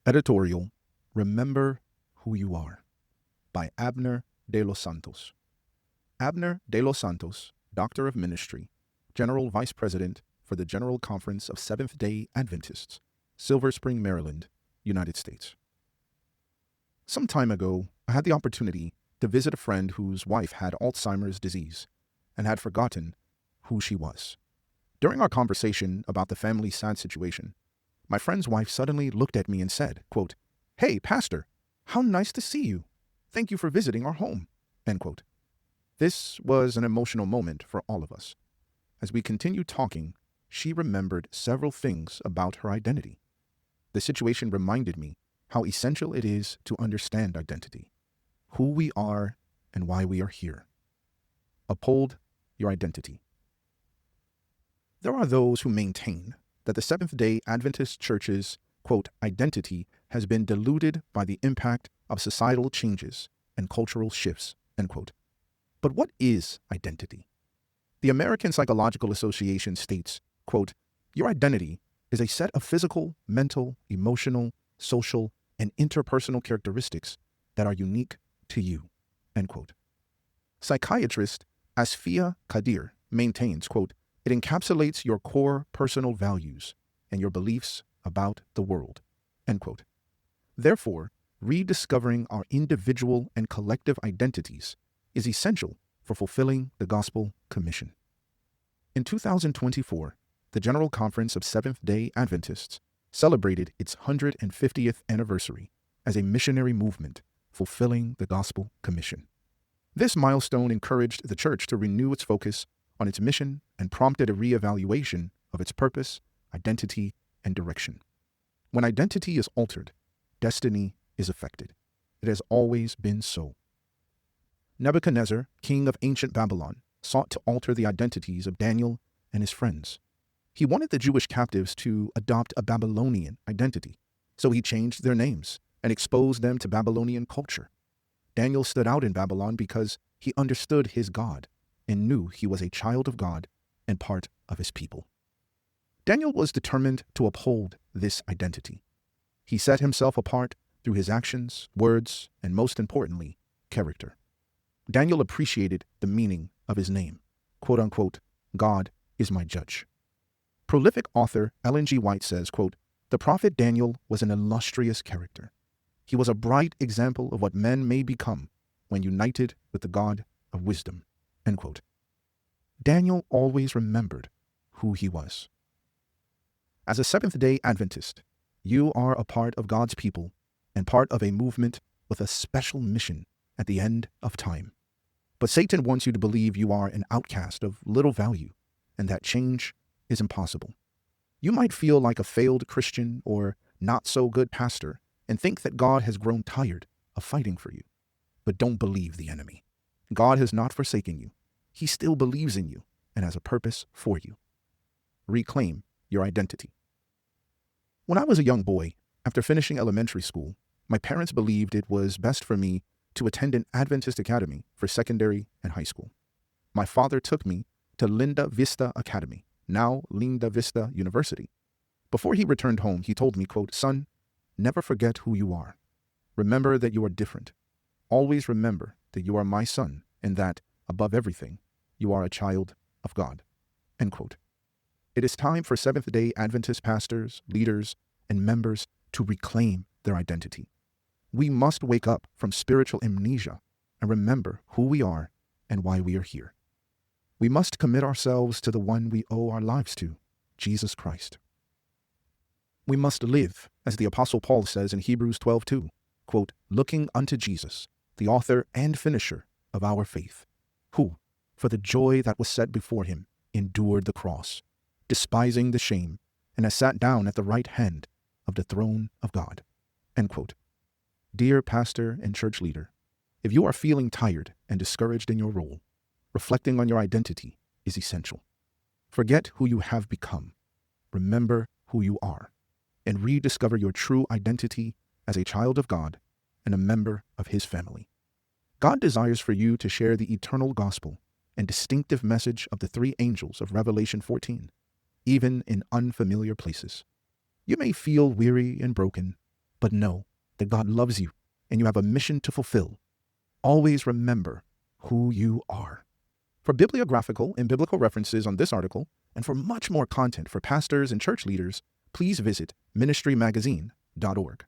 Editorial, Remember Who You Are, by Abner de los Santos. Abner de los Santos, Doctor of Ministry, General Vice President for the General Conference of Seventh-day Adventists, Silver Spring, Maryland, United States. Some time ago, I had the opportunity to visit a friend whose wife had Alzheimer's disease and had forgotten who she was. During our conversation about the family's sad situation, my friend's wife suddenly looked at me and said, quote, "Hey, Pastor, how nice to see you. Thank you for visiting our home." End quote. This was an emotional moment for all of us. As we continued talking, she remembered several things about her identity. The situation reminded me how essential it is to understand identity, who we are and why we are here. Uphold your identity. There are those who maintain that the Seventh-day Adventist Church's, quote, identity has been diluted by the impact of societal changes and cultural shifts, end quote. But what is identity? The American Psychological Association states, quote, "Your identity is a set of physical, mental, emotional, social, and interpersonal characteristics that are unique to you," end quote. Psychiatrist Asfia Kadir maintains, quote, "It encapsulates your core personal values and your beliefs about the world," end quote. Therefore, rediscovering our individual and collective identities is essential for fulfilling the gospel commission. In 2024, the General Conference of Seventh-day Adventists celebrated its 150th anniversary as a missionary movement fulfilling the gospel commission. This milestone encouraged the church to renew its focus on its mission and prompted a reevaluation of its purpose, identity, and direction. When identity is altered, destiny is affected. It has always been so. Nebuchadnezzar, king of ancient Babylon, sought to alter the identities of Daniel and his friends. He wanted the Jewish captives to adopt a Babylonian identity, so he changed their names and exposed them to Babylonian culture. Daniel stood out in Babylon because he understood his God and knew he was a child of God and part of his people. Daniel was determined to uphold this identity. He set himself apart through his actions, words, and most importantly, character. Daniel appreciated the meaning of his name, quote unquote, "God is my judge." Prolific author Ellen G. White says, quote, "The prophet Daniel was an illustrious character. He was a bright example of what men may become when united with the God of wisdom," end quote. Daniel always remembered who he was. As a Seventh-day Adventist, you are a part of God's people and part of a movement with a special mission at the end of time. But Satan wants you to believe you are an outcast of little value and that change is impossible. You might feel like a failed Christian or not so good pastor and think that God has grown tired of fighting for you. But don't believe the enemy. God has not forsaken you. He still believes in you and has a purpose for you. Reclaim your identity. When I was a young boy, after finishing elementary school, my parents believed it was best for me to attend an Adventist academy for secondary and high school. My father took me to Linda Vista Academy, now Linda Vista University. Before he returned home, he told me, quote, "Son, never forget who you are. Remember that you are different. Always remember that you are my son and that, above everything, you are a child of God," end quote. It is time for Seventh-day Adventist pastors, leaders, and members to reclaim their identity. We must wake up from spiritual amnesia and remember who we are and why we are here. We must commit ourselves to the one we owe our lives to, Jesus Christ. We must live, as the Apostle Paul says in Hebrews 12:2, quote, "Looking unto Jesus, the author and finisher of our faith, who, for the joy that was set before him, endured the cross, despising the shame, and has sat down at the right hand of the throne of God," end quote. Dear pastor and church leader, if you are feeling tired and discouraged in your role, reflecting on your identity is essential. Forget who you have become. Remember who you are, and rediscover your true identity as a child of God and a member of His family. God desires for you to share the eternal gospel and distinctive message of the three angels of Revelation 14, even in unfamiliar places. You may feel weary and broken, but know that God loves you and you have a mission to fulfill. Always remember who you are. For bibliographical and biblical references on this article, and for much more content for pastors and church leaders, please visit ministrymagazine.org.